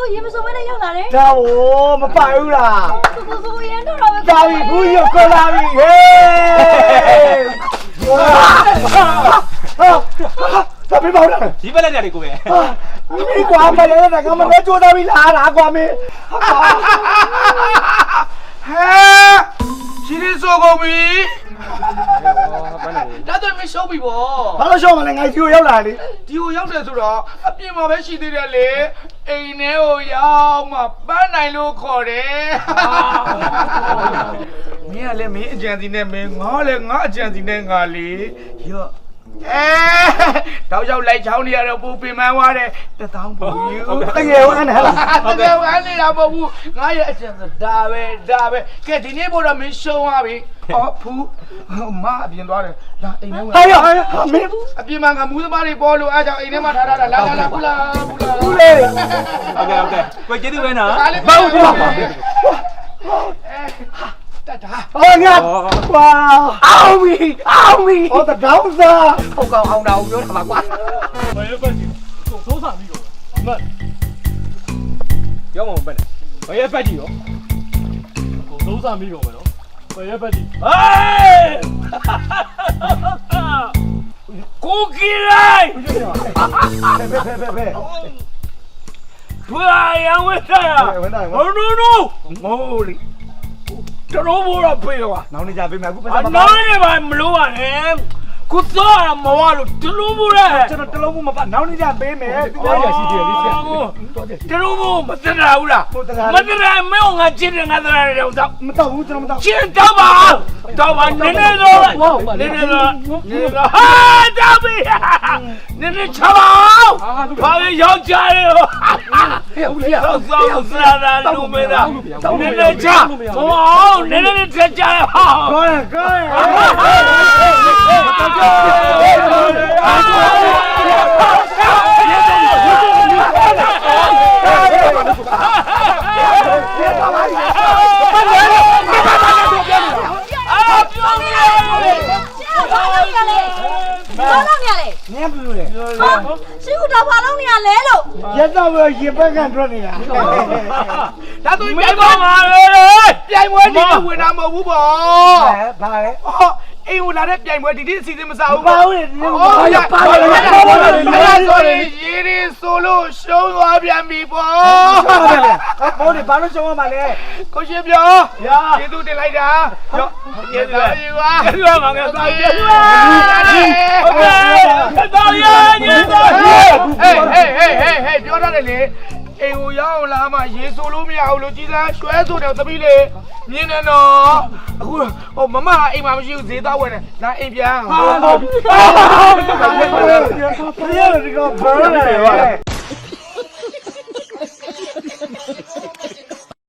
ကိုရေမစုံမဲနဲ့ရောက်လာတယ် ဒါဟိုမပိုင်ဘူးလား ကိုရန်တော့တော့ပဲ ဒါပြီဘူးရကောလာပြီဟေးဒါပြပါဦးလား ဒီဘက်လက်နေကိုပဲ မိကွာမလဲတာကမလဲကြိုးစားပြီးလာတာကွာမင်း ဟဲရှိရဆိုကုန်ပြီဒါတော့မရှုံးပြီဗော ဘာလို့ရှောင်းမလဲငါကြီးကိုရောက်လာလေ ဒီကိုရောက်တယ်ဆိုတော့အပြင်မှာပဲရှိသေးတယ်လေအိမ်ထဲကိုရောက်မှပန်းနိုင်လို့ခေါ်တယ်မင်းကလည်းမင်းအကြံစီနဲ့မင်းငါလည်းငါအကြံစီနဲ့ငါလေရော့တောက်ရောက်လိုက်ချောင်းနေရတော့ပူပင်မန်းသွားတယ်1000ပူယူ တကယ်ဝမ်းနေလား တကယ်ဝမ်းနေတာမဟုတ်ဘူးငါရဲ့အကြံစဒါပဲကဲဒီနေ့ပေါ်တော့မင်းရှုံးသွားပြီအော်ဖူးမအပြင်သွားတယ်လာအိမ်ထဲဝင် ဟာရမင်း အပြင်မှာငါမူးသမားတွေပေါ်လို့အားကြောင့်အိမ်ထဲမှာထားတာလာဘူးလား ဘူးလေ โอเคကိုကျေးဇူးပဲနော် ဘာလို့ပြောပါတတ်တာ ဟောငါကွာအောင်ပြီဟောတတောင်းစား ဟုတ်ကောင်အောင်တာကိုပြောတာပါကွာ ဘယ်ဘက်ကြီးကိုသုံးစားပြီးတော့မတ် ပြောမှာမပဲဘယ်ဘက်ကြီးရော ကိုသုံးစားပြီးတော့မယ်နော်ဘယ်ဘက်ကြီး ဟေးကိုကီရိုင်း ဖဲ ဘာရဝဲတာနိုမိုးလီတရောဘောရပြေကွာ နောက်နေကြပေးမယ်အခုပတ်စံ အနောက်နေပါမလို့ပါနဲ့ကိုတော့မဝလို့တလုံးမိုးရဲ ကျွန်တော်တလုံးမပတ်နောက်နေကြပေးမယ် တလုံးမိုးမတရာဘူးလားမတရာမဲငါချင်းငါတရာတော့ မတော့ဘူးကျွန်တော်မတော့ ချင်းတော့ပါနည်းနည်းတော့နည်းနည်းတော့ဟာတော့ပြီနည်းနည်းချပါဘာလဲရောက်ကြရဲဟဲ့ဦးလေးဆောက်စရာလူမဲတာနည်းနည်းချဟောနည်းနည်းချက်ကြရဟော ကောင်းနင်းဘူးလေ ရှိဦးတော့ဘာလုပ်နေရလဲလို့ ရက်တော့ရေပက်ကထွက်နေတာ ဒါဆို မဲပါပါလေ ပြိုင်ပွဲဒီကဝင်တာမဟုတ်ဘူးပေါ့ ဘာလဲ အိမ်ဝင်လာတဲ့ပြိုင်ပွဲဒီနေ့အစီအစဉ်မစားဘူး ဘာလို့လဲ ရေရီဆိုလို့ရှုံးသွားပြန်ပြီပေါ့ ဘောဒီဘာလို့ရှုံးရမှာလဲ ကိုရှင်ပြောကျေးဇူးတင်လိုက်တာရောကျေးဇူးပါကျေးဇူးပါ ကျေးဇူးပါငါသားကျေးဇူး ပါ โอเคတော်ရကျေးဇူး ဟေးပြောရတယ်လေအိမ်ကိုရောက်အောင်လားမရေဆိုလို့မရဘူးလို့ကြီးစားရွှဲဆိုတယ်တပီးလေမြင်နေတော့အခုဟိုမမအိမ်မှာမရှိဘူးဈေးသားဝယ်တယ်လာအိမ်ပြန် ဟာဒီကဘာလဲ